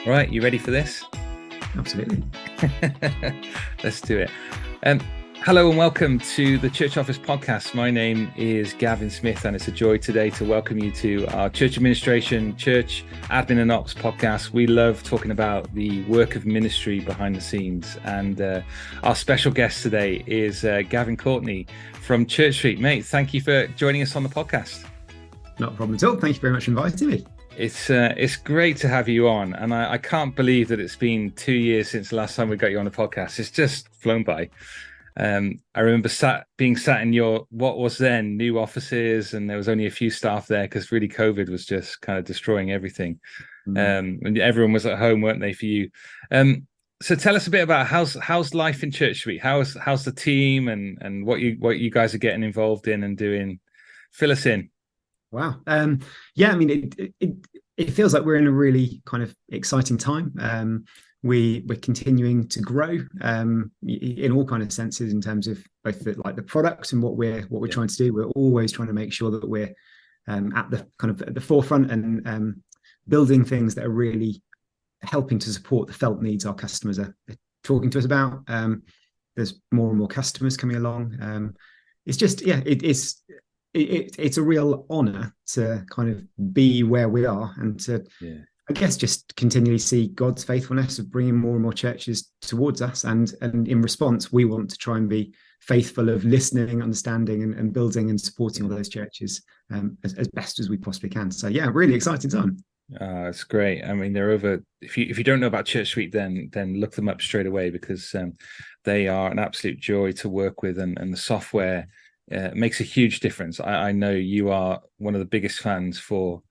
Right, you ready for this? Absolutely. Let's do it. Hello and welcome to the Church Office Podcast. My name is Gavin Smith, and it's a joy today to welcome you to our Church Administration, Church Admin and Ops podcast. We love talking about the work of ministry behind the scenes. And our special guest today is Gavin Courtney from ChurchSuite. Mate, thank you for joining us on the podcast. Not a problem at all. Thank you very much for inviting me. It's great to have you on, and I can't believe that it's been 2 years since the last time we got you on the podcast. It's just flown by. I remember being sat in your what was then new offices, and there was only a few staff there because really COVID was just kind of destroying everything. And everyone was at home, weren't they, for you? So tell us a bit about how's life in ChurchSuite? How's the team and what you guys are getting involved in and doing? Fill us in. Wow. Yeah, I mean, it feels like we're in a really kind of exciting time. We're continuing to grow in all kind of senses in terms of both the product and what we're trying to do. We're always trying to make sure that we're at the forefront and building things that are really helping to support the felt needs our customers are talking to us about. There's more and more customers coming along. It's just, yeah, it's a real honor to kind of be where we are and to, I guess, just continually see God's faithfulness of bringing more and more churches towards us. And in response, we want to try and be faithful of listening, understanding and building and supporting all those churches as best as we possibly can. So yeah, really exciting time. It's great. I mean, they're over. If you don't know about ChurchSuite, then look them up straight away because they are an absolute joy to work with, and the software makes a huge difference. I know you are one of the biggest fans for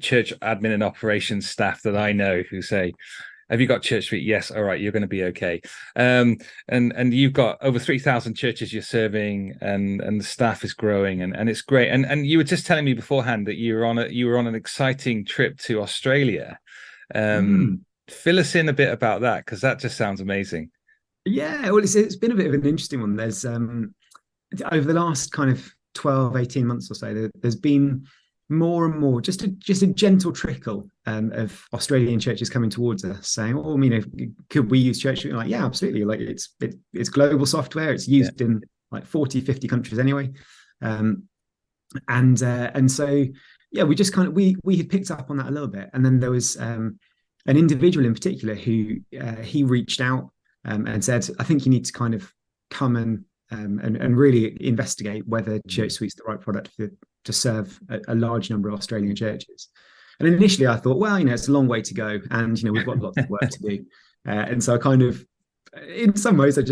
church admin and operations staff that I know who say, have you got ChurchSuite? Yes. All right, you're going to be okay. And you've got over 3,000 churches you're serving, and the staff is growing, and it's great. And you were just telling me beforehand that you were on an exciting trip to Australia. Fill us in a bit about that, because that just sounds amazing. Yeah, well, it's been a bit of an interesting one. There's over the last kind of 12, 18 months or so, there's been more and more, just a gentle trickle of Australian churches coming towards us saying, oh, could we use ChurchSuite? Like, yeah, absolutely. Like it's global software. It's used in like 40, 50 countries anyway. And so, yeah, we just kind of, we had picked up on that a little bit. And then there was an individual in particular who he reached out and said, I think you need to kind of come and really investigate whether ChurchSuite's the right product to serve a large number of Australian churches. And initially I thought, well, it's a long way to go, and we've got lots of work to do. And so I kind of, in some ways, I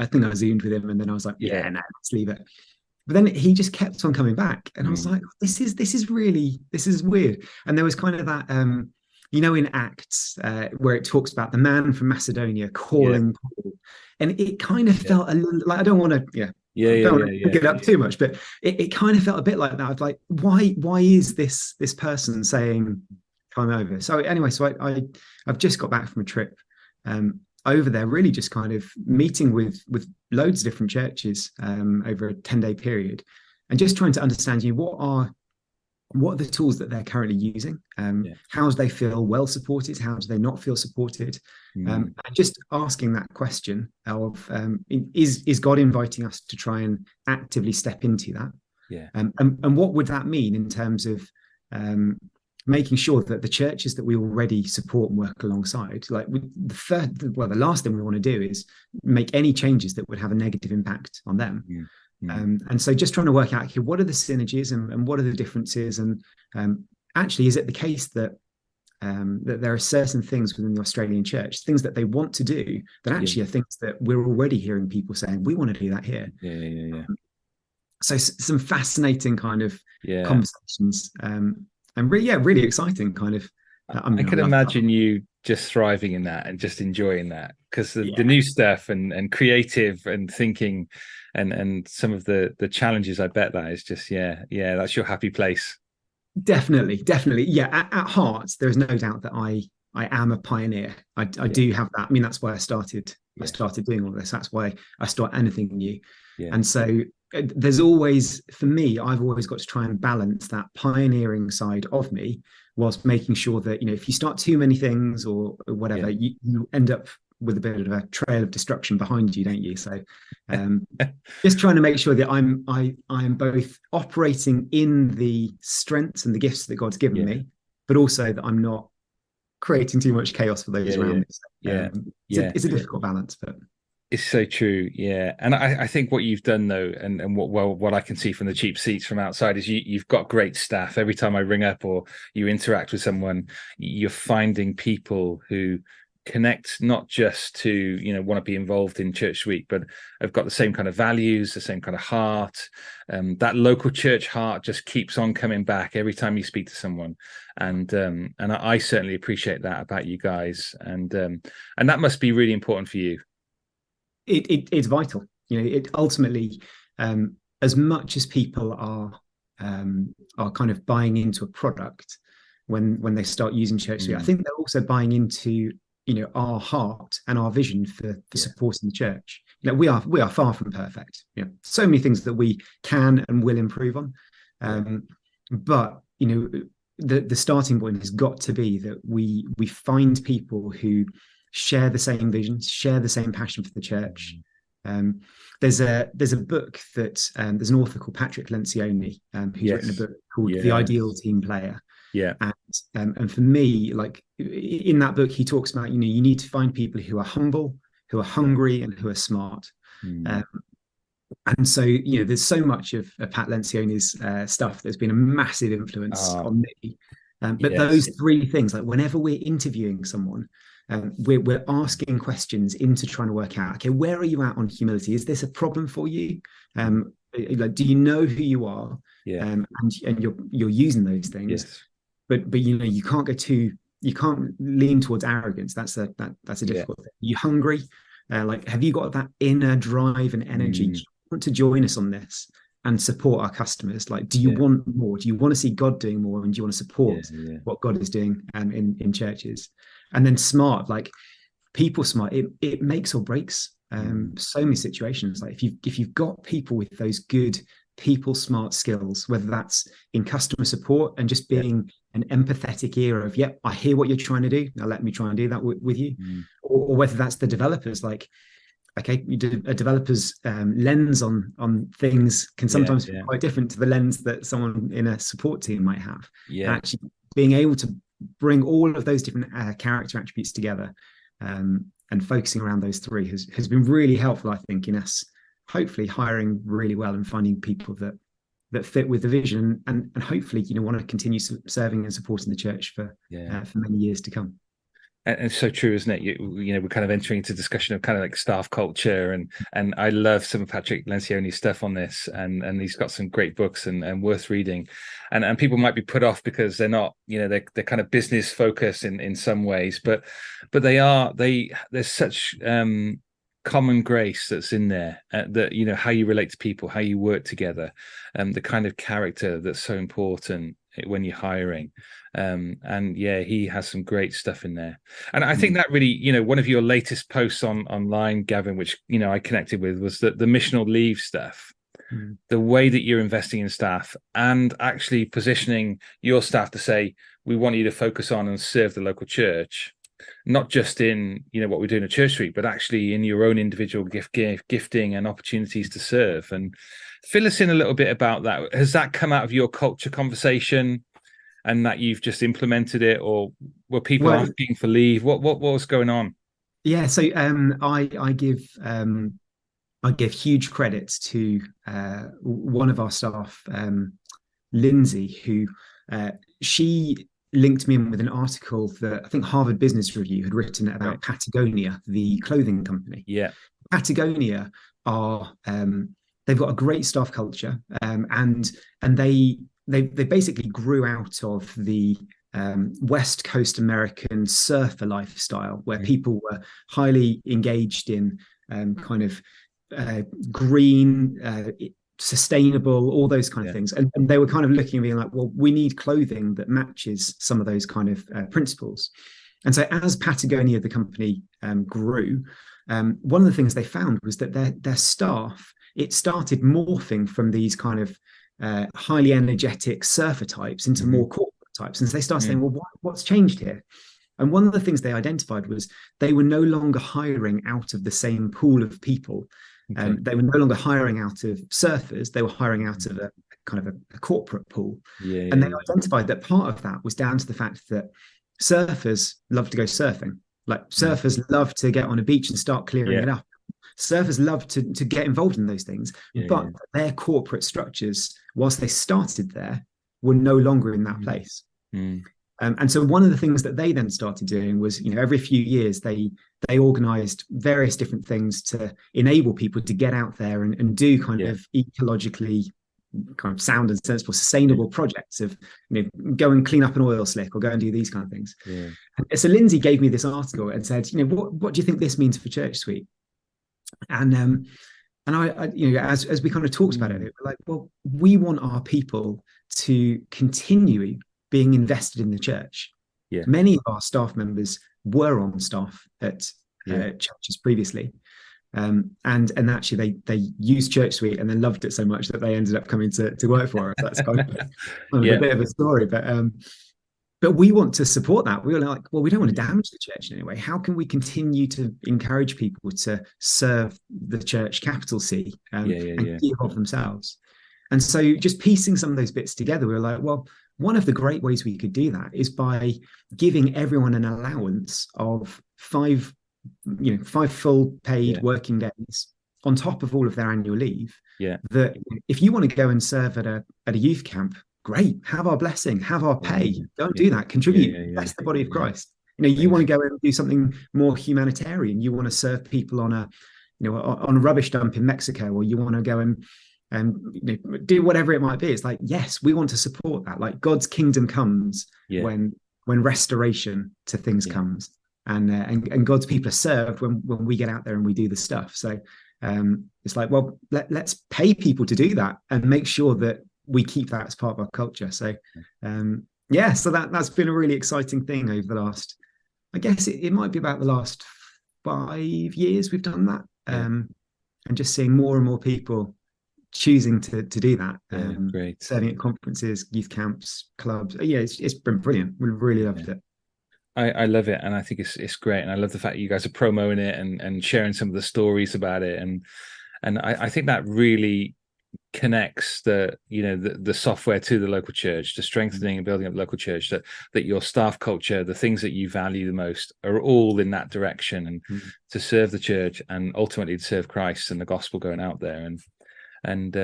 think I zoomed with him, and then I was like, no, let's leave it. But then he just kept on coming back, and I was like, this is weird. And there was kind of that in Acts where it talks about the man from Macedonia calling Paul, and it kind of felt a little like, I don't want to get up too much, but it kind of felt a bit like that. I was like, why is this person saying come over? So anyway, I've just got back from a trip over there, really just kind of meeting with loads of different churches over a 10-day period, and just trying to understand what are the tools that they're currently using? How do they feel well supported? How do they not feel supported? And just asking that question of, is God inviting us to try and actively step into that? And what would that mean in terms of making sure that the churches that we already support and work alongside, like the last thing we want to do is make any changes that would have a negative impact on them. And so just trying to work out here, what are the synergies and what are the differences? And actually, is it the case that there are certain things within the Australian church, things that they want to do that actually are things that we're already hearing people saying, we want to do that here. So some fascinating kind of conversations and really exciting kind of. I can imagine you just thriving in that and just enjoying that, because the new stuff and creative and thinking and some of the challenges, I bet that is just that's your happy place. Definitely. At heart, there is no doubt that I am a pioneer. I do have that. That's why I started doing all this. That's why I start anything new. And so there's always, for me, I've always got to try and balance that pioneering side of me whilst making sure that, if you start too many things or whatever, you end up with a bit of a trail of destruction behind you, don't you? So just trying to make sure that I'm both operating in the strengths and the gifts that God's given me, but also that I'm not creating too much chaos for those around me. So, it's a difficult balance, but it's so true. Yeah. And I think what you've done though, and what I can see from the cheap seats from outside is you've got great staff. Every time I ring up or you interact with someone, you're finding people who connect not just to want to be involved in ChurchSuite, but have got the same kind of values, the same kind of heart. That local church heart just keeps on coming back every time you speak to someone, and I certainly appreciate that about you guys, and that must be really important for you. It's vital. It ultimately, as much as people are kind of buying into a product when they start using ChurchSuite, I think they're also buying into our heart and our vision for supporting the church. We are far from perfect. So many things that we can and will improve on, but the starting point has got to be that we find people who share the same visions, share the same passion for the church. There's a book that there's an author called Patrick Lencioni who's written a book called The Ideal Team Player. And for me, like in that book, he talks about you need to find people who are humble, who are hungry, and who are smart. And so there's so much of Pat Lencioni's stuff that's been a massive influence on me. But those three things, like whenever we're interviewing someone, we're asking questions into trying to work out, okay, where are you at on humility? Is this a problem for you? Like, do you know who you are? And you're using those things. But you can't lean towards arrogance. That's a difficult thing. Are you hungry? Like, have you got that inner drive and energy? Do you want to join us on this and support our customers? Like, do you want more? Do you want to see God doing more? And do you want to support what God is doing in churches? And then smart, like people smart, it makes or breaks so many situations. Like if you've got people with those good people smart skills, whether that's in customer support and just being an empathetic ear of, I hear what you're trying to do, now let me try and do that with you, or whether that's the developers, like, okay, a developer's lens on things can sometimes be quite different to the lens that someone in a support team might have. And actually being able to bring all of those different character attributes together and focusing around those three has been really helpful, I think, in us hopefully hiring really well and finding people that fit with the vision and hopefully want to continue serving and supporting the church for many years to come. And it's so true, isn't it? We're kind of entering into discussion of kind of like staff culture, and I love some of Patrick Lencioni's stuff on this, and he's got some great books and worth reading. And people might be put off because they're not, they're kind of business focused in some ways, but there's such common grace that's in there, that how you relate to people, how you work together, the kind of character that's so important when you're hiring. And he has some great stuff in there. And I think that really, one of your latest posts online, Gavin, which I connected with, was the missional leave stuff. The way that you're investing in staff and actually positioning your staff to say, we want you to focus on and serve the local church, not just in what we're doing at ChurchSuite, but actually in your own individual gifting and opportunities to serve. And fill us in a little bit about that. Has that come out of your culture conversation and that you've just implemented it, or were people asking for leave? What was going on? Yeah, so I give huge credit to one of our staff, Lindsay, who she linked me in with an article that I think Harvard Business Review had written about Patagonia, the clothing company. Patagonia are they've got a great staff culture, and they basically grew out of the West Coast American surfer lifestyle, where people were highly engaged in kind of green, sustainable, all those kind of things. And they were kind of looking and being like, well, we need clothing that matches some of those kind of principles. And so as Patagonia, the company, grew, one of the things they found was that their staff it started morphing from these kind of highly energetic surfer types into more corporate types. And so they started saying, well, what's changed here? And one of the things they identified was they were no longer hiring out of the same pool of people. They were no longer hiring out of surfers. They were hiring out of a kind of a corporate pool. And they identified that part of that was down to the fact that surfers love to go surfing. Like surfers love to get on a beach and start clearing it up. Surfers love to get involved in those things. But their corporate structures, whilst they started there, were no longer in that place. And so one of the things that they then started doing was, every few years they organized various different things to enable people to get out there and do kind of ecologically kind of sound and sensible, sustainable projects of, go and clean up an oil slick or go and do these kind of things. And so Lindsay gave me this article and said, what do you think this means for ChurchSuite? And I as we kind of talked about it, we're like, well, we want our people to continue being invested in the church. Many of our staff members were on staff at churches previously, and actually they used ChurchSuite and they loved it so much that they ended up coming to work for us. That's kind of a bit of a story, but we want to support that. We were like, well, we don't want to damage the church in any way. How can we continue to encourage people to serve the church, capital C, and give of themselves? And so just piecing some of those bits together, we were like, well, one of the great ways we could do that is by giving everyone an allowance of five full paid working days on top of all of their annual leave. That if you want to go and serve at a youth camp, great, have our blessing, have our pay, go and do that, contribute, bless the body of Christ. You want to go and do something more humanitarian, you want to serve people on a rubbish dump in Mexico, or you want to go and do whatever it might be. It's like, yes, we want to support that. Like, God's kingdom comes when restoration to things comes, and God's people are served when we get out there and we do the stuff. So it's like, well, let's pay people to do that and make sure that we keep that as part of our culture. So so that's been a really exciting thing over the last, I guess it might be about the last 5 years we've done that, and just seeing more and more people choosing to do that, great, serving at conferences, youth camps, clubs. It's been brilliant. We really loved it. I love it, and I think it's great, and I love the fact that you guys are promoting it and sharing some of the stories about it, and I think that really connects the software to the local church, to strengthening and building up the local church, that your staff culture, the things that you value the most, are all in that direction, and to serve the church and ultimately to serve Christ and the gospel going out there. And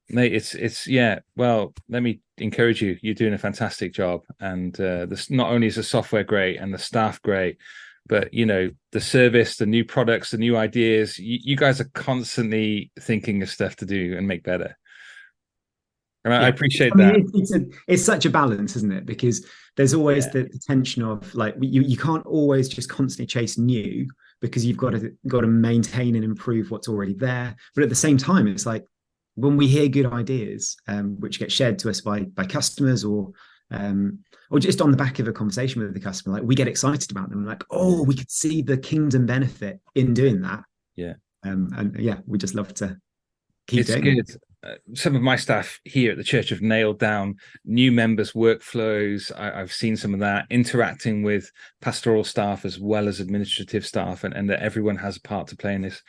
mate, it's well, let me encourage you. You're doing a fantastic job, and this, not only is the software great and the staff great, but the service, the new products, the new ideas, you guys are constantly thinking of stuff to do and make better. And I appreciate that. It's such a balance, isn't it? Because there's always the tension of, like, you can't always just constantly chase new, because you've got to maintain and improve what's already there. But at the same time, it's like, when we hear good ideas, which get shared to us by customers, or just on the back of a conversation with the customer, like, we get excited about them, like, oh, we could see the kingdom benefit in doing that. We just love to keep doing it. Some of my staff here at the church have nailed down new members' workflows. I've seen some of that, interacting with pastoral staff as well as administrative staff, and that everyone has a part to play in this.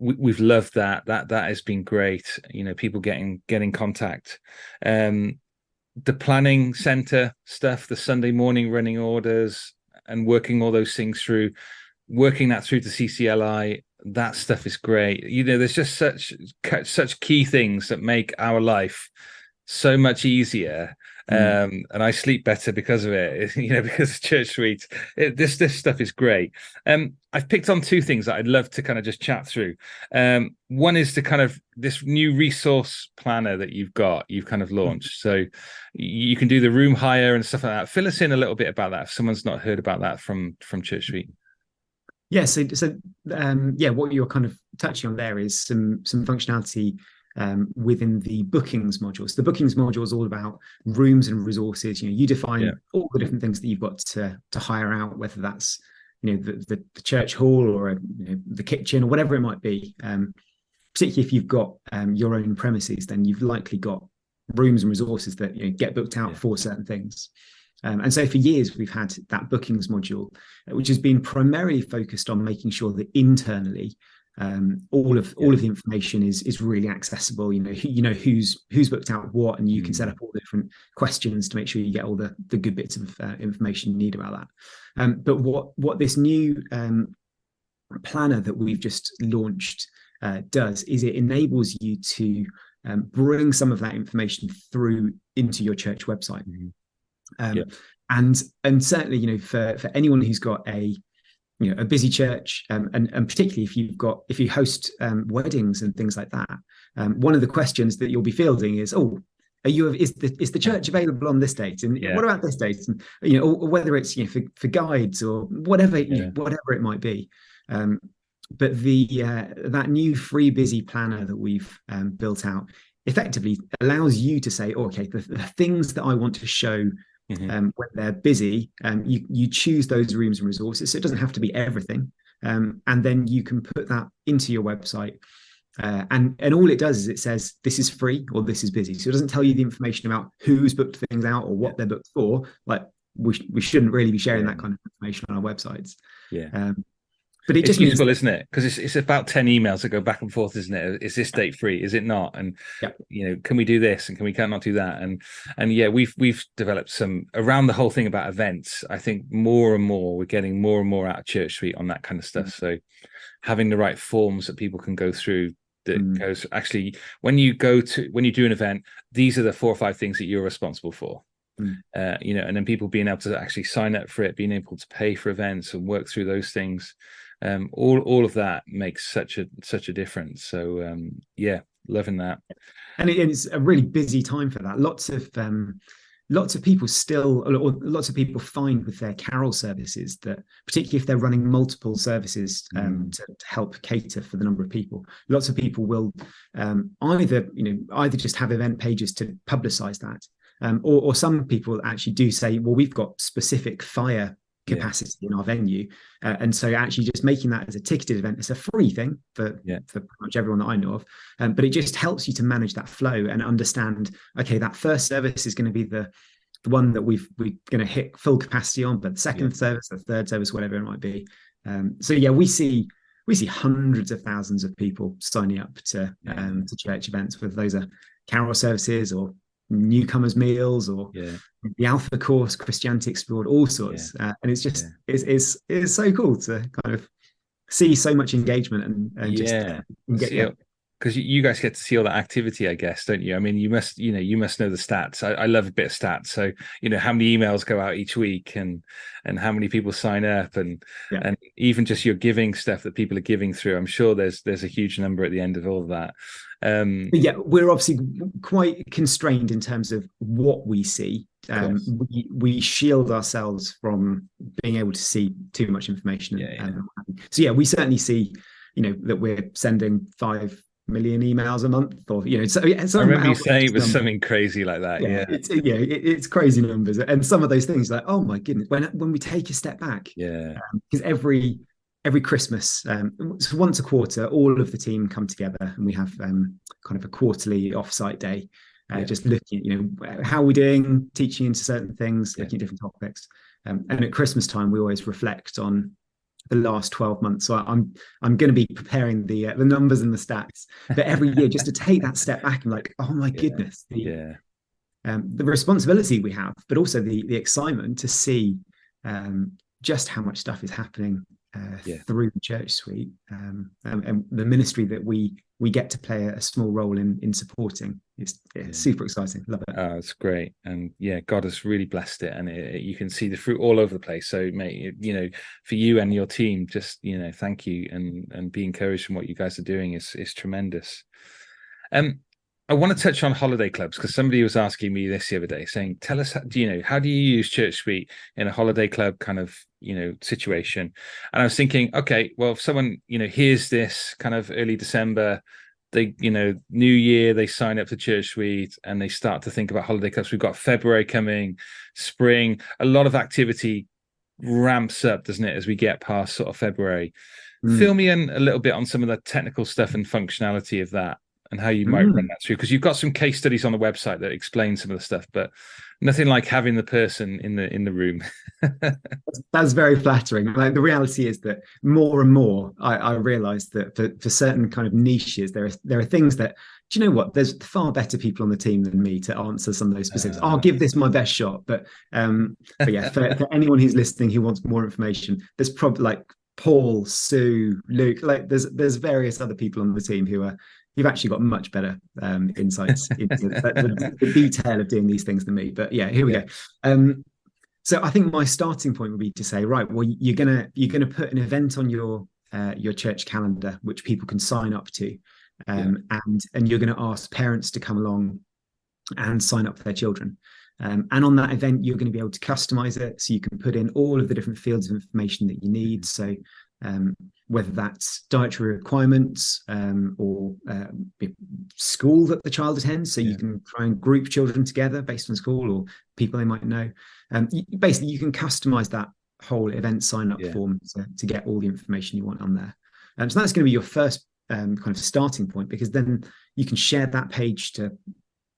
We've loved that has been great. People getting contact. The planning center stuff, the Sunday morning running orders, and working all those things through, working that through to CCLI. That stuff is great. There's just such key things that make our life so much easier. And I sleep better because of it, because of ChurchSuite. This stuff is great. I've picked on two things that I'd love to kind of just chat through. One is the kind of this new resource planner that you've kind of launched. So you can do the room hire and stuff like that. Fill us in a little bit about that if someone's not heard about that from ChurchSuite. Yeah, so what you're kind of touching on there is some functionality within the bookings module. So the bookings module is all about rooms and resources. You define all the different things that you've got to hire out, whether that's the church hall or the kitchen or whatever it might be. particularly if you've got your own premises, then you've likely got rooms and resources that get booked out for certain things. And so for years, we've had that bookings module, which has been primarily focused on making sure that internally, all of the information is really accessible. Who's booked out what, and you can set up all the different questions to make sure you get all the good bits of information you need about that. But what this new planner that we've just launched does is it enables you to bring some of that information through into your church website. And certainly, for anyone who's got a busy church, and particularly if you host weddings and things like that, one of the questions that you'll be fielding is, is the church available on this date, and what about this date, and or whether it's for guides or whatever whatever it might be. But that new free busy planner that we've built out effectively allows you to say, okay, the things that I want to show when they're busy, you choose those rooms and resources. So it doesn't have to be everything. And then you can put that into your website. And all it does is it says, this is free or this is busy. So it doesn't tell you the information about who's booked things out or what they're booked for. Like we shouldn't really be sharing that kind of information on our websites. But it's useful, isn't it? Because it's about 10 emails that go back and forth, isn't it? Is this date free? Is it not? And can we do this and can we not do that? And we've developed some around the whole thing about events. I think more and more we're getting more and more out of ChurchSuite on that kind of stuff. So having the right forms that people can go through that goes, actually, when you do an event, these are the 4 or 5 things that you're responsible for. And then people being able to actually sign up for it, being able to pay for events and work through those things. All of that makes such a difference. So loving that. And it's a really busy time for that. Lots of people find with their carol services that, particularly if they're running multiple services to help cater for the number of people, lots of people will either just have event pages to publicize that, or some people actually do say, well, we've got specific fire capacity in our venue, and so actually just making that as a ticketed event, it's a free thing for pretty much everyone that I know of, but it just helps you to manage that flow and understand, okay, that first service is going to be the one that we're going to hit full capacity on, but the second service, the third service, whatever it might be. We see hundreds of thousands of people signing up to church events, whether those are carol services or newcomers meals or the Alpha course, Christianity Explored, all sorts. And it's just it's so cool to kind of see so much engagement and get because you guys get to see all that activity, I guess, don't you? I mean, you must know the stats. I love a bit of stats. So, how many emails go out each week and how many people sign up and even just your giving stuff that people are giving through. I'm sure there's a huge number at the end of all of that. We're obviously quite constrained in terms of what we see. We shield ourselves from being able to see too much information. So we certainly see, that we're sending 5 million emails a month, or I remember you saying it was something crazy like that. It's crazy numbers, and some of those things, like, oh my goodness, when we take a step back, because every Christmas, so once a quarter, all of the team come together and we have kind of a quarterly offsite day, just looking at how we're doing, teaching into certain things, looking at different topics, and at Christmas time we always reflect on the last 12 months. So I'm going to be preparing the numbers and the stats, but every year just to take that step back and like, oh my goodness, the responsibility we have, but also the excitement to see just how much stuff is happening through ChurchSuite, and the ministry that we get to play a small role in supporting. It's super exciting. Love it. It's great. And God has really blessed it, and you can see the fruit all over the place. So mate, for you and your team, just thank you, and be encouraged from what you guys are doing is tremendous. I want to touch on holiday clubs, because somebody was asking me this the other day, saying, tell us, how do you use ChurchSuite in a holiday club kind of, situation? And I was thinking, okay, well, if someone, hears this kind of early December, they, New Year, they sign up to ChurchSuite and they start to think about holiday clubs. We've got February coming, spring, a lot of activity ramps up, doesn't it, as we get past sort of February. fill me in a little bit on some of the technical stuff and functionality of that, and how you might run that through, because you've got some case studies on the website that explain some of the stuff, but nothing like having the person in the room. That's very flattering. Like, the reality is that more and more I realize that for certain kind of niches, there are things that, do you know what, there's far better people on the team than me to answer some of those specifics. I'll give this my best shot, but yeah, for anyone who's listening who wants more information, there's probably like Paul, Sue, Luke, like there's various other people on the team who've actually got much better insights into the detail of doing these things than me. But yeah, here we go. So I think my starting point would be to say, right, well, you're gonna put an event on your church calendar which people can sign up to, and you're going to ask parents to come along and sign up for their children. And on that event, you're going to be able to customize it, so you can put in all of the different fields of information that you need. So whether that's dietary requirements, or school that the child attends, so you can try and group children together based on school or people they might know. Basically, you can customize that whole event sign-up form to get all the information you want on there. So that's going to be your first kind of starting point, because then you can share that page to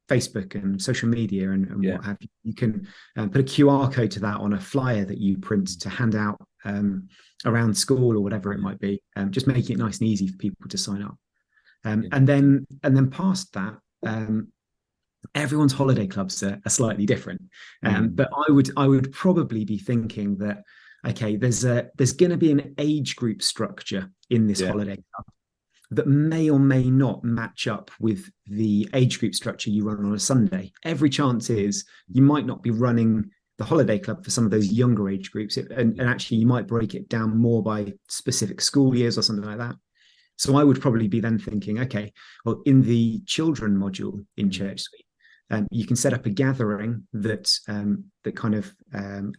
Facebook and social media and what have you. You can put a QR code to that on a flyer that you print to hand out around school or whatever it might be, just making it nice and easy for people to sign up. And then past that, everyone's holiday clubs are slightly different. But I would probably be thinking that, okay, there's going to be an age group structure in this holiday club that may or may not match up with the age group structure you run on a Sunday. Every chance is you might not be running the holiday club for some of those younger age groups, and actually you might break it down more by specific school years or something like that. So I would probably be then thinking, okay, well, in the children module in ChurchSuite, you can set up a gathering that kind of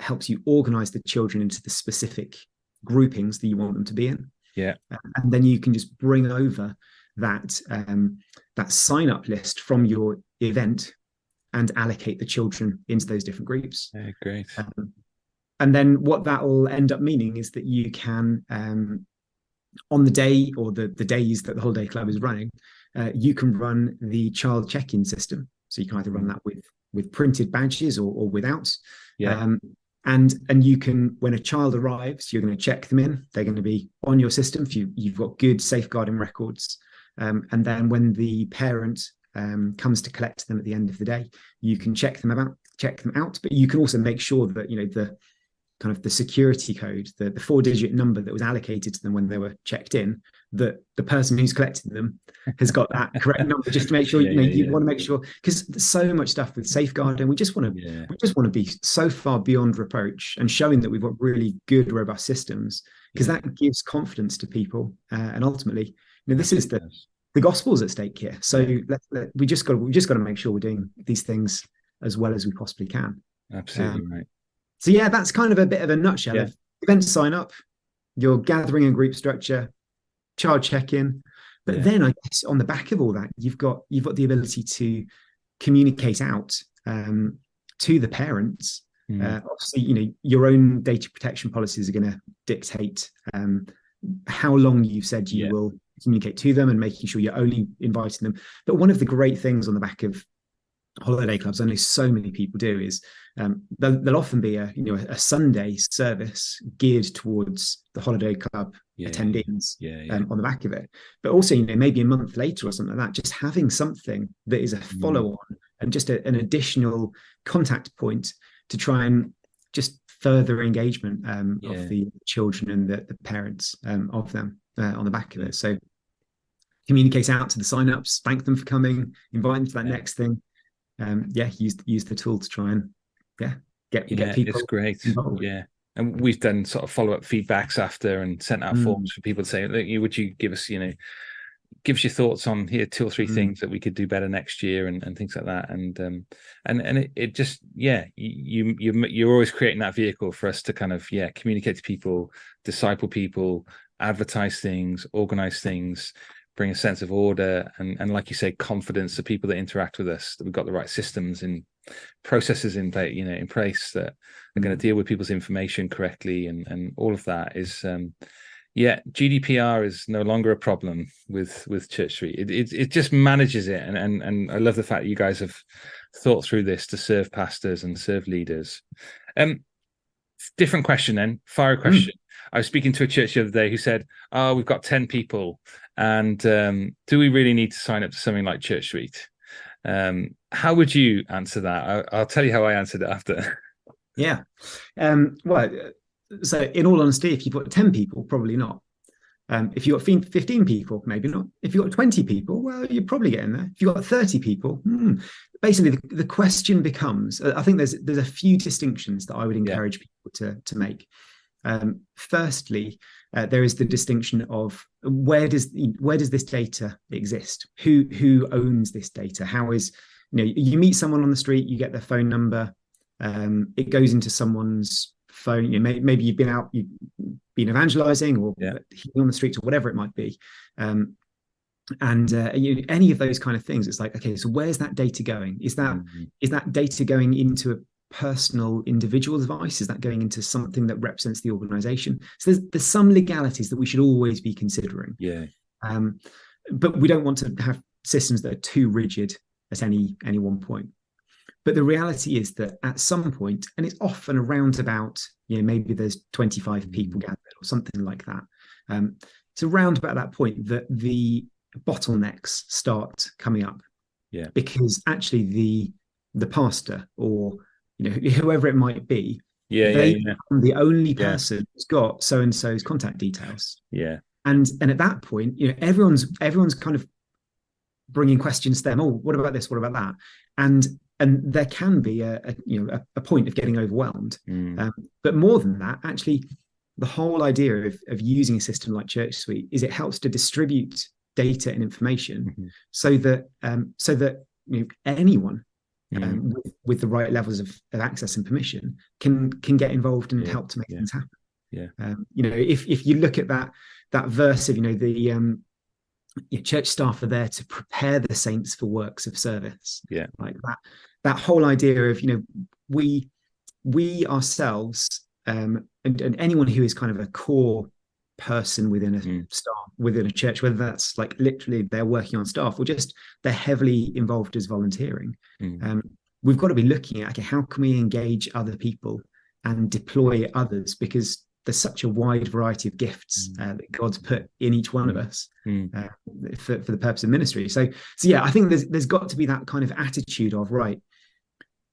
helps you organize the children into the specific groupings that you want them to be in. And then you can just bring over that sign-up list from your event and allocate the children into those different groups. Great. And then what that will end up meaning is that you can, on the day or the days that the holiday club is running, you can run the child check-in system. So you can either run that with printed badges or without. And you can, when a child arrives, you're going to check them in. They're going to be on your system if you've got good safeguarding records. And then when the parent comes to collect them at the end of the day, you can check them out. But you can also make sure that, the kind of the security code, the 4-digit number that was allocated to them when they were checked in, that the person who's collecting them has got that correct number, just to make sure. You want to make sure, because there's so much stuff with safeguarding. We just want to be so far beyond reproach and showing that we've got really good, robust systems, because that gives confidence to people. And ultimately, this is the gospel's at stake here. So we just got to make sure we're doing these things as well as we possibly can. Absolutely right. So that's kind of a bit of a nutshell of event sign up, your gathering and group structure, child check-in. But then I guess on the back of all that, you've got the ability to communicate out to the parents. Obviously, your own data protection policies are going to dictate how long you've said you will communicate to them, and making sure you're only inviting them. But one of the great things on the back of holiday clubs, I know so many people do, is there'll often be a Sunday service geared towards the holiday club attendees on the back of it. But also, maybe a month later or something like that, just having something that is a follow-on and just an additional contact point to try and just further engagement of the children and the parents of them on the back of it. So communicate out to the sign-ups, thank them for coming, invite them to that next thing. Use the tool to try and get people. It's great involved. And we've done sort of follow-up feedbacks after and sent out forms for people to say, would you give us give us your thoughts on here 2 or 3 things that we could do better next year, and things like that. And it just you're always creating that vehicle for us to kind of communicate to people, disciple people, advertise things, organize things, bring a sense of order, and like you say, confidence to people that interact with us, that we've got the right systems and processes in place that are going to deal with people's information correctly, and all of that is Yeah, GDPR is no longer a problem with ChurchSuite. It just manages it, and I love the fact that you guys have thought through this to serve pastors and serve leaders. Um, Different question then, fire a question. I was speaking to a church the other day who said, "Oh, we've got 10 people, and do we really need to sign up to something like ChurchSuite?" How would you answer that? I'll tell you how I answered it after. Yeah. Well, so in all honesty, if you've got 10 people, probably not. If you've got 15 people, maybe not. If you've got 20 people, well, you're probably getting there. If you've got 30 people, basically the question becomes, I think there's a few distinctions that I would Yeah. encourage people to make. Firstly, there is the distinction of where does this data exist? Who owns this data? How is, you meet someone on the street, you get their phone number, it goes into someone's phone. Maybe you've been evangelizing or on the streets or whatever it might be, and any of those kind of things. It's like, okay, so where's that data going? Is that data going into a personal individual device? Is that going into something that represents the organization? So there's some legalities that we should always be considering. But we don't want to have systems that are too rigid at any one point. But the reality is that at some point, and it's often around about, maybe there's 25 people gathered or something like that. It's around about that point that the bottlenecks start coming up. Because actually the pastor or whoever it might be, they become the only person who's got so and so's contact details. And at that point, everyone's kind of bringing questions to them. Oh, what about this? What about that? And there can be a point of getting overwhelmed. But more than that, actually, the whole idea of using a system like ChurchSuite is it helps to distribute data and information so that anyone with the right levels of access and permission can get involved and help to make things happen. If you look at that verse of the church staff are there to prepare the saints for works of service. Like that whole idea of we ourselves and anyone who is kind of a core person within a staff, within a church, whether that's like literally they're working on staff or just they're heavily involved as volunteering. We've got to be looking at, okay, how can we engage other people and deploy others, because there's such a wide variety of gifts that God's put in each one of us for the purpose of ministry. So yeah, I think there's got to be that kind of attitude of, right,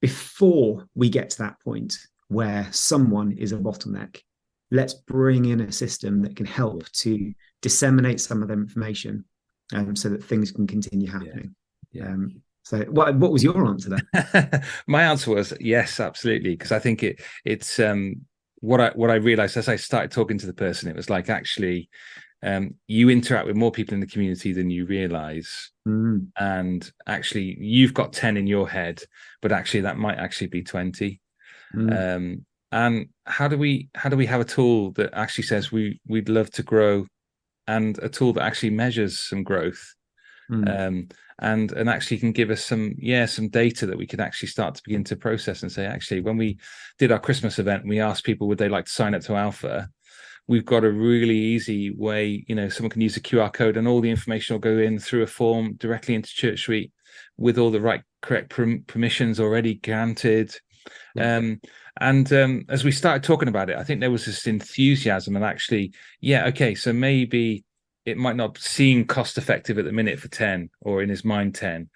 before we get to that point where someone is a bottleneck, let's bring in a system that can help to disseminate some of the information so that things can continue happening. So what was your answer then? My answer was yes, absolutely, because I think it's what I realized as I started talking to the person, it was like, actually, you interact with more people in the community than you realize. And actually you've got 10 in your head, but actually that might actually be 20. And how do we have a tool that actually says we'd love to grow, and a tool that actually measures some growth, and actually can give us some data that we can actually start to begin to process and say, actually, when we did our Christmas event, we asked people would they like to sign up to Alpha. We've got a really easy way, someone can use a QR code and all the information will go in through a form directly into ChurchSuite with all the correct permissions already granted. As we started talking about it, I think there was this enthusiasm and actually, okay, so maybe it might not seem cost effective at the minute for 10, or in his mind 10,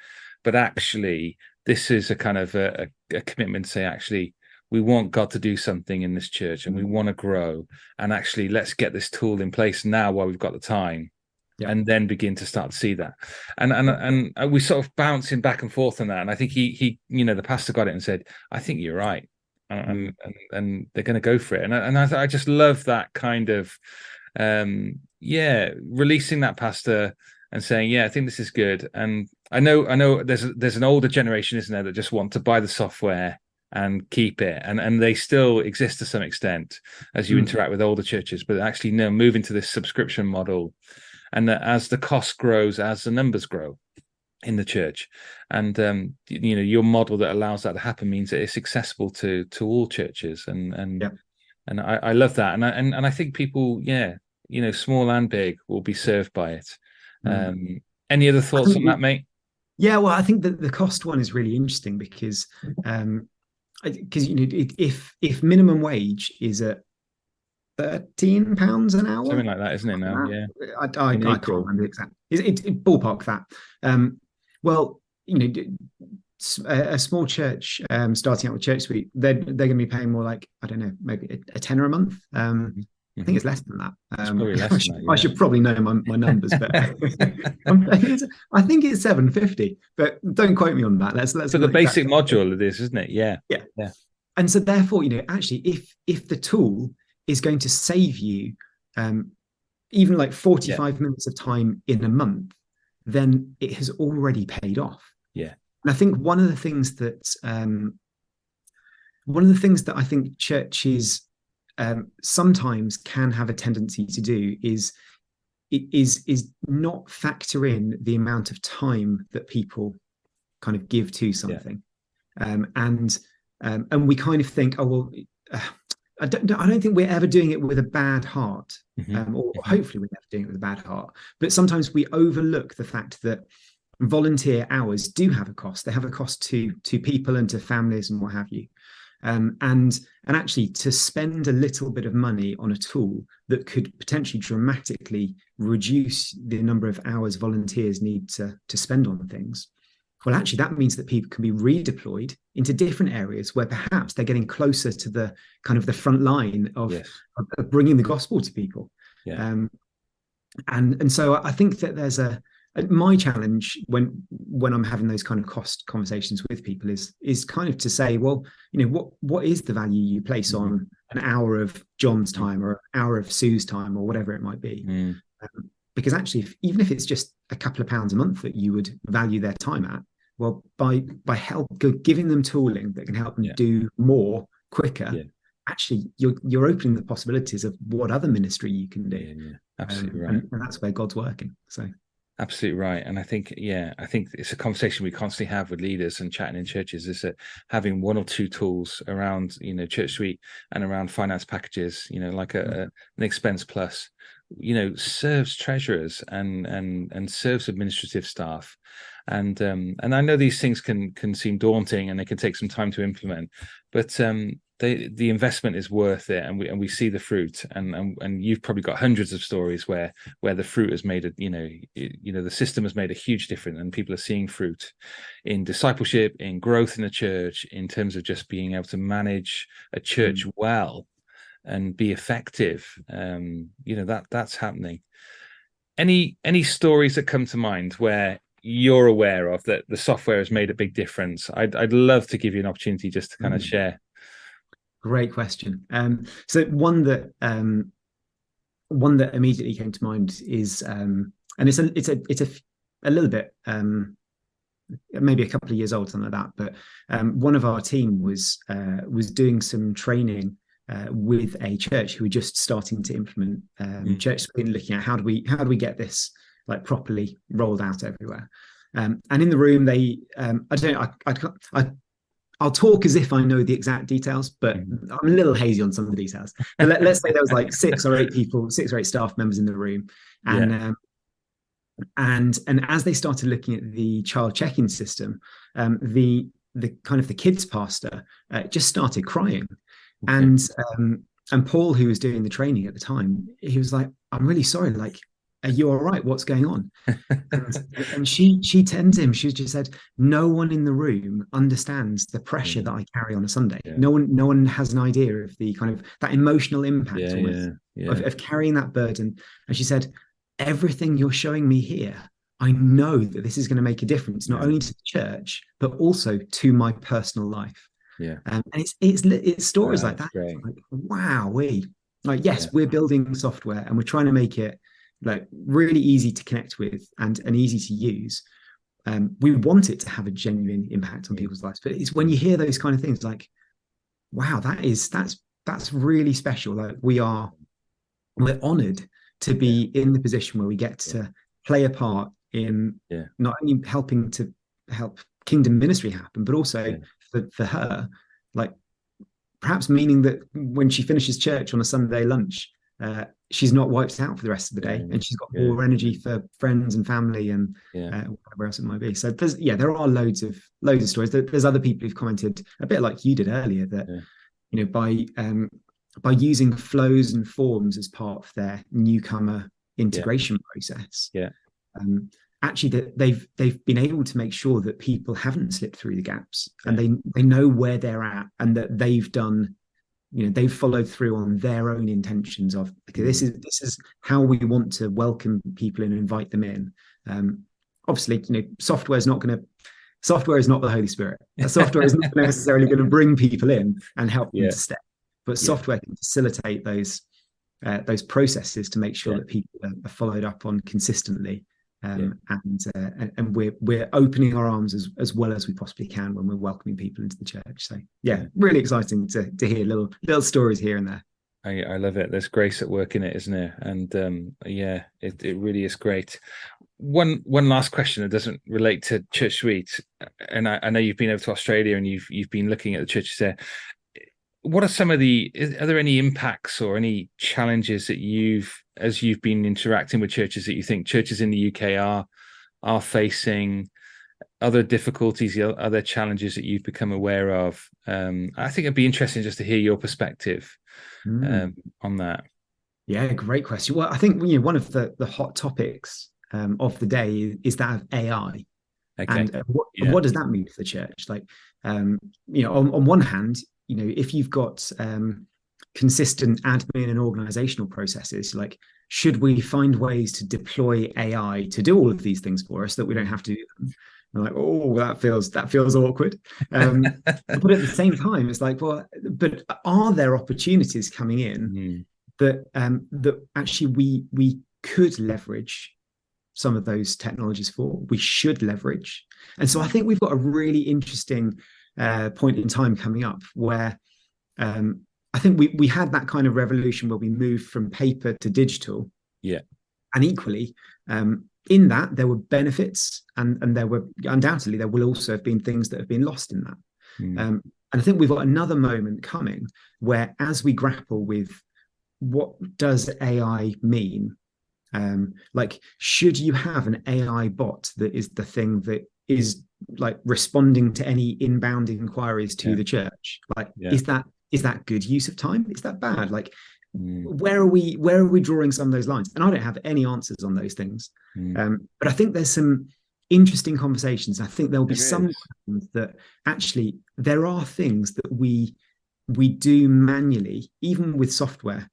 but actually this is a kind of a commitment to say, actually, we want God to do something in this church and we want to grow, and actually let's get this tool in place now while we've got the time. And then begin to start to see that. And we sort of bouncing back and forth on that. And I think he the pastor got it and said, I think you're right. And they're going to go for it. And I just love that kind of, releasing that pastor and saying, I think this is good. And I know there's an older generation, isn't there, that just want to buy the software and keep it. And they still exist to some extent as you interact with older churches, but actually move into this subscription model. And that as the cost grows, as the numbers grow in the church, and your model that allows that to happen means that it's accessible to all churches, and I love that, and I think people, small and big, will be served by it. Mm. Any other I thoughts think on that, mate? yeah, well, I think that the cost one is really interesting because if minimum wage is at £13 an hour, Something like that, isn't it now? Yeah. In I can't April. remember the exact. It ballpark that. Well, a small church starting out with ChurchSuite, they're going to be paying more like, I don't know, maybe a tenner a month. I think it's less than that. It's probably less than that, I yeah. should probably know my numbers, but I think it's 750. But don't quote me on that. Let's For the not basic exactly. module it is, isn't it? Yeah. Yeah. Yeah. And so therefore, actually, if the tool is going to save you even like 45 minutes of time in a month, then it has already paid off. Yeah. And I think one of the things that I think churches sometimes can have a tendency to do is not factor in the amount of time that people kind of give to something. And we kind of think, oh well, I don't think we're ever doing it with a bad heart, or hopefully we're never doing it with a bad heart. But sometimes we overlook the fact that volunteer hours do have a cost. They have a cost to people and to families and what have you. And actually, to spend a little bit of money on a tool that could potentially dramatically reduce the number of hours volunteers need to spend on things, well, actually, that means that people can be redeployed into different areas where perhaps they're getting closer to the kind of the front line of bringing the gospel to people. Yeah. And so I think that there's my challenge when I'm having those kind of cost conversations with people is kind of to say, well, what is the value you place on an hour of John's time or an hour of Sue's time or whatever it might be? Because actually, even if it's just a couple of pounds a month that you would value their time at, well, by giving them tooling that can help them do more quicker, actually you're opening the possibilities of what other ministry you can do. Absolutely right. And that's where God's working. So absolutely right. And I think it's a conversation we constantly have with leaders and chatting in churches, is that having one or two tools around ChurchSuite and around finance packages, like an expense plus, serves treasurers and serves administrative staff. And I know these things can seem daunting and they can take some time to implement, but the investment is worth it, and we see the fruit. And you've probably got hundreds of stories where the fruit has made the system has made a huge difference, and people are seeing fruit in discipleship, in growth in the church, in terms of just being able to manage a church well and be effective. That's happening. Any stories that come to mind where you're aware of that the software has made a big difference? I'd love to give you an opportunity just to kind of share. Great question. So one that immediately came to mind is, and it's a little bit maybe a couple of years old, something like that. But one of our team was doing some training with a church who were just starting to implement ChurchSuite, looking at how do we get this like properly rolled out everywhere. And in the room, I'll talk as if I know the exact details, but I'm a little hazy on some of the details. But let's say there was like 6 or 8 staff members in the room, and as they started looking at the child check-in system, the kind of the kids pastor just started crying, and Paul, who was doing the training at the time, he was like, "I'm really sorry, like, are you all right? What's going on?" and she turned to him. She just said, "No one in the room understands the pressure that I carry on a Sunday. No one has an idea of the kind of that emotional impact of carrying that burden." And she said, "Everything you're showing me here, I know that this is going to make a difference, not only to the church, but also to my personal life." And it's stories like that. Like, wow, we're building software and we're trying to make it like really easy to connect with and easy to use. We want it to have a genuine impact on people's lives, but it's when you hear those kind of things like, wow, that's really special. Like we're honored to be in the position where we get to play a part in not only helping to help kingdom ministry happen, but also for her, like perhaps meaning that when she finishes church on a Sunday lunch, she's not wiped out for the rest of the day, Yeah, and she's got yeah, more energy for friends and family and yeah, whatever else it might be. So there are loads of stories. There's other people who've commented a bit like you did earlier that yeah, by using flows and forms as part of their newcomer yeah, integration process, yeah, um, actually that they've been able to make sure that people haven't slipped through the gaps, and yeah. they know where they're at, and that they've followed through on their own intentions of, okay, this Mm. is how we want to welcome people and invite them in. Obviously, software is not the Holy Spirit. Software is not necessarily going to bring people in and help them Yeah, to stay, but yeah, software can facilitate those processes to make sure yeah, that people are followed up on consistently. yeah. And we're opening our arms as well as we possibly can when we're welcoming people into the church. So yeah, Yeah. really exciting to hear little stories here and there. I love it. There's grace at work in it, isn't there? And yeah, it really is great. One last question that doesn't relate to ChurchSuite, and I know you've been over to Australia and you've been looking at the churches there. What are are there any impacts or any challenges that as you've been interacting with churches, that you think churches in the UK are facing? Other difficulties, other challenges that you've become aware of? I think it'd be interesting just to hear your perspective Mm. on that. Yeah, great question. Well, I think one of the hot topics of the day is that of AI. Okay. And Yeah. what does that mean for the church? Like, on one hand, if you've got consistent admin and organizational processes, like, should we find ways to deploy AI to do all of these things for us that we don't have to do them? And like, oh, that feels awkward. But at the same time, it's like, well, but are there opportunities coming in Mm, that actually we could leverage some of those technologies for, we should leverage. And so I mm, think we've got a really interesting point in time coming up where I think we had that kind of revolution where we moved from paper to digital. yeah. And equally, in that there were benefits, and there were undoubtedly there will also have been things that have been lost in that. Mm, And I think we've got another moment coming where, as we grapple with what does AI mean, like, should you have an AI bot that is the thing that is like responding to any inbound inquiries to yeah. the church? Like, Yeah. is that good use of time? Is that bad? Like, Mm, where are we drawing some of those lines? And I don't have any answers on those things. mm. But I think there's some interesting conversations. I think there'll be There some is. that actually there are things that we do manually, even with software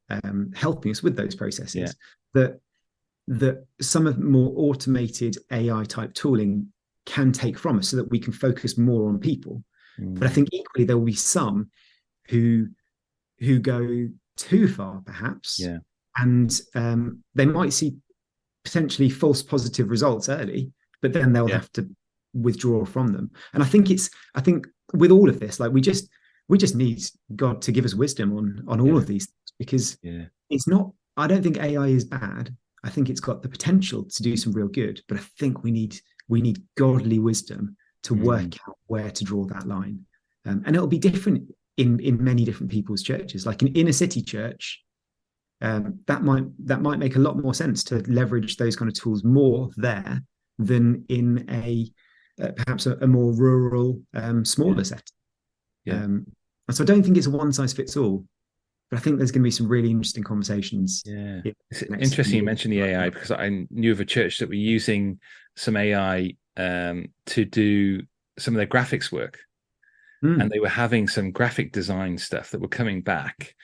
helping us with those Yeah. processes, that some of more automated AI type tooling can take from us so that we can focus more on people. But I Mm, think equally there will be some who go too far, perhaps, yeah. and they might see potentially false positive results early, but then they'll Yeah. have to withdraw from them. And I think with all of this, like, we just need God to give us wisdom on all Yeah. of these things, because Yeah. it's not. I don't think AI is bad. I think it's got the potential to do some real good, but I think we need godly wisdom to Mm, work out where to draw that line. And it'll be different in many different people's churches. Like, an inner city church, that might make a lot more sense to leverage those kind of tools more there than in perhaps a more rural, yeah. smaller setting. Yeah. And so I don't think it's a one size fits all, but I think there's going to be some really interesting conversations Yeah. in It's the next few interesting you years. mentioned the AI, because I knew of a church that were using some AI to do some of their graphics work. And Mm, they were having some graphic design stuff that were coming back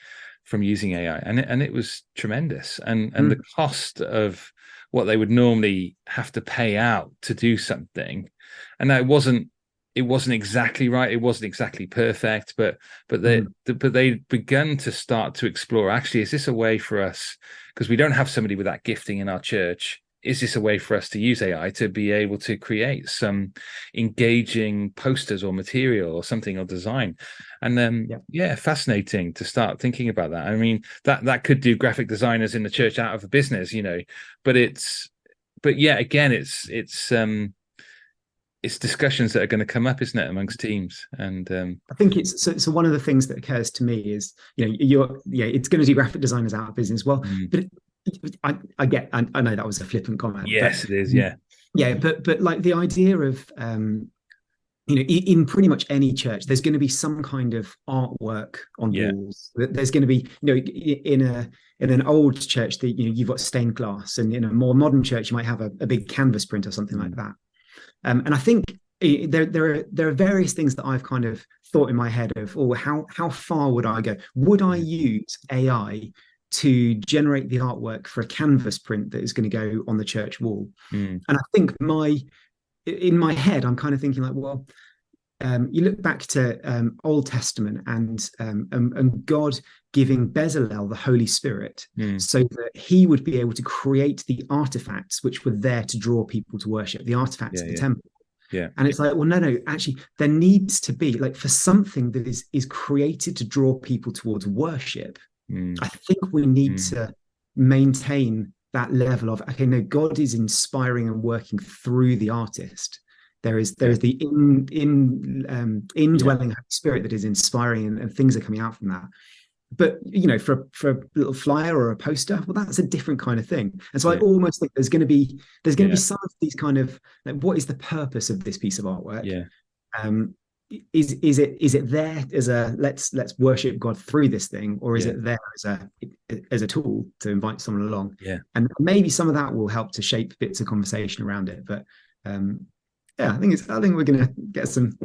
from using AI, and it was tremendous. And the mm, cost of what they would normally have to pay out to do something, and that it wasn't exactly right, it wasn't exactly perfect, but mm, they'd begun to start to explore, actually, is this a way for us, because we don't have somebody with that gifting in our church, is this a way for us to use AI to be able to create some engaging posters or material or something, or design? And then, yeah. yeah, fascinating to start thinking about that. I mean, that could do graphic designers in the church out of a business, but yeah, again, it's discussions that are going to come up, isn't it, amongst teams? And I think it's so one of the things that occurs to me is, it's going to do graphic designers out of business. Well, but I know that was a flippant comment, but yes, it is. Yeah, but like the idea of in pretty much any church, there's going to be some kind of artwork on walls. There's going to be, in an old church that you've got stained glass, and in a more modern church you might have a big canvas print or something like that. And I think there are various things that I've kind of thought in my head of, how far would I go? Would I use AI to generate the artwork for a canvas print that is going to go on the church wall? And I think in my head, I'm kind of thinking like, well, you look back to Old Testament and God giving Bezalel the Holy Spirit so that he would be able to create the artifacts which were there to draw people to worship, the artifacts of the temple. Yeah. And it's like, well, no, actually, there needs to be, like, for something that is created to draw people towards worship, I think we need to maintain that level of, okay, no, God is inspiring and working through the artist. There is the indwelling Holy Spirit that is inspiring, and things are coming out from that. But for a little flyer or a poster, well, that's a different kind of thing. And so I almost think there's going to be some of these kind of, like, what is the purpose of this piece of artwork? Is it there as a let's worship God through this thing, or is it there as a tool to invite someone along? And maybe some of that will help to shape bits of conversation around it. But I think we're going to get some.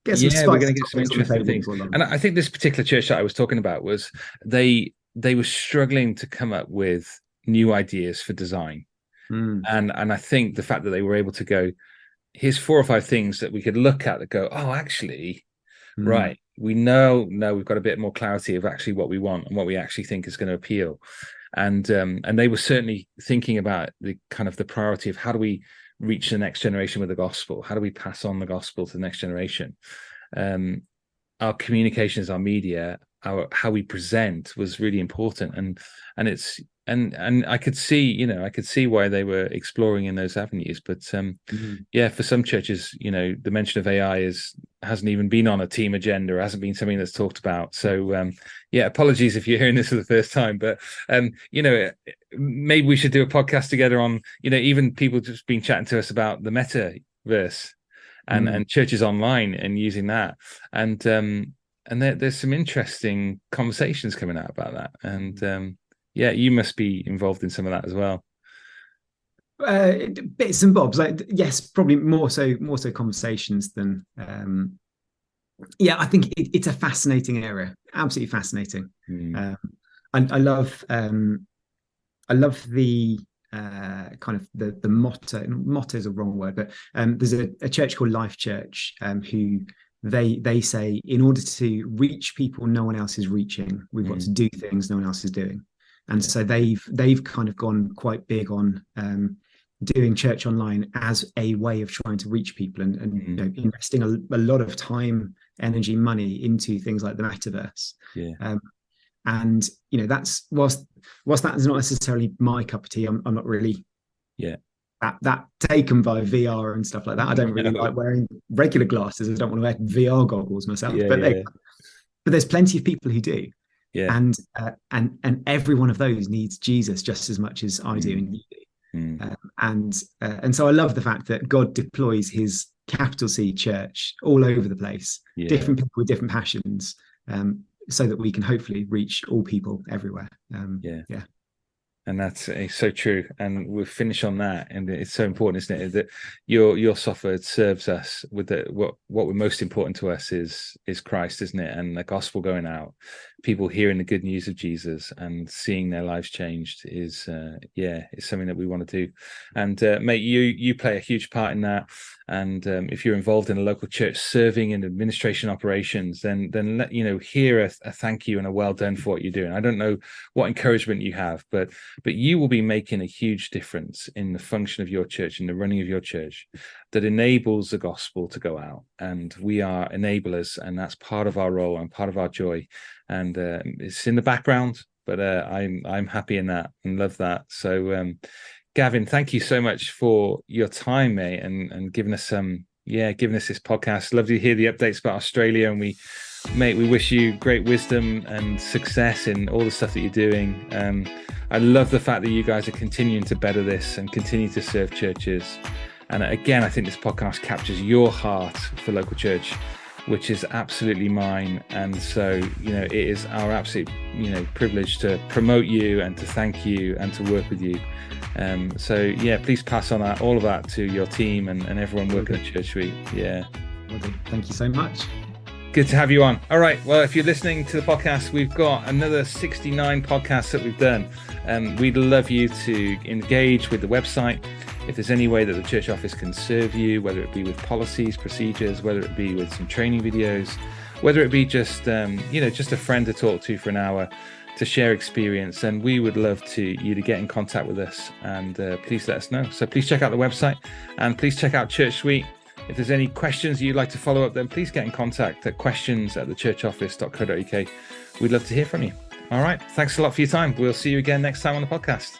We're going to get some interesting things. And I think this particular church that I was talking about was they were struggling to come up with new ideas for design. And I think the fact that they were able to go, here's 4 or 5 things that we could look at that go, oh, actually, right, we know we've got a bit more clarity of actually what we want and what we actually think is going to appeal. And they were certainly thinking about the kind of the priority of how do we reach the next generation with the gospel? How do we pass on the gospel to the next generation? Our communications, our media, how we present was really important, and I could see why they were exploring in those avenues. But for some churches, the mention of AI hasn't even been on a team agenda, or hasn't been something that's talked about. So apologies if you're hearing this for the first time, but maybe we should do a podcast together on even people just been chatting to us about the metaverse and churches online and using that, and there's some interesting conversations coming out about that, and you must be involved in some of that as well. Bits and bobs, like, yes, probably more so conversations than I think it's a fascinating area, absolutely fascinating. I love the kind of the motto is a wrong word, but there's a church called Life Church who they say, in order to reach people no one else is reaching, we've got to do things no one else is doing. And so they've kind of gone quite big on doing church online as a way of trying to reach people, and investing a lot of time, energy, money into things like the metaverse. And that's whilst that is not necessarily my cup of tea, I'm not really that taken by VR and stuff like that. I don't really like wearing regular glasses. I don't want to wear VR goggles myself. But there's plenty of people who do. And every one of those needs Jesus just as much as I do and you do. And so I love the fact that God deploys his capital C church all over the place, different people with different passions, so that we can hopefully reach all people everywhere. And that's so true. And we'll finish on that. And it's so important, isn't it, that your software serves us with what we're most important to us is Christ, isn't it? And the gospel going out, people hearing the good news of Jesus and seeing their lives changed is something that we want to do. And mate, you play a huge part in that. And if you're involved in a local church serving in administration operations, then let hear a thank you and a well done for what you're doing. I don't know what encouragement you have, but you will be making a huge difference in the function of your church, in the running of your church, that enables the gospel to go out. And we are enablers, and that's part of our role and part of our joy. And it's in the background, but I'm happy in that and love that. So Gavin, thank you so much for your time, mate, and giving us some giving us this podcast. Love to hear the updates about Australia, and we wish you great wisdom and success in all the stuff that you're doing. I love the fact that you guys are continuing to better this and continue to serve churches. And again, I think this podcast captures your heart for local church, which is absolutely mine. And so, it is our absolute, privilege to promote you and to thank you and to work with you. Please pass on all of that to your team and everyone working at ChurchSuite. Yeah. Thank you so much. Good to have you on. All right. Well, if you're listening to the podcast, we've got another 69 podcasts that we've done. We'd love you to engage with the website. If there's any way that the church office can serve you, whether it be with policies, procedures, whether it be with some training videos, whether it be just, just a friend to talk to for an hour to share experience, then we would love you to get in contact with us, and please let us know. So please check out the website, and please check out ChurchSuite. If there's any questions you'd like to follow up, then please get in contact at questions@thechurchoffice.co.uk. We'd love to hear from you. All right. Thanks a lot for your time. We'll see you again next time on the podcast.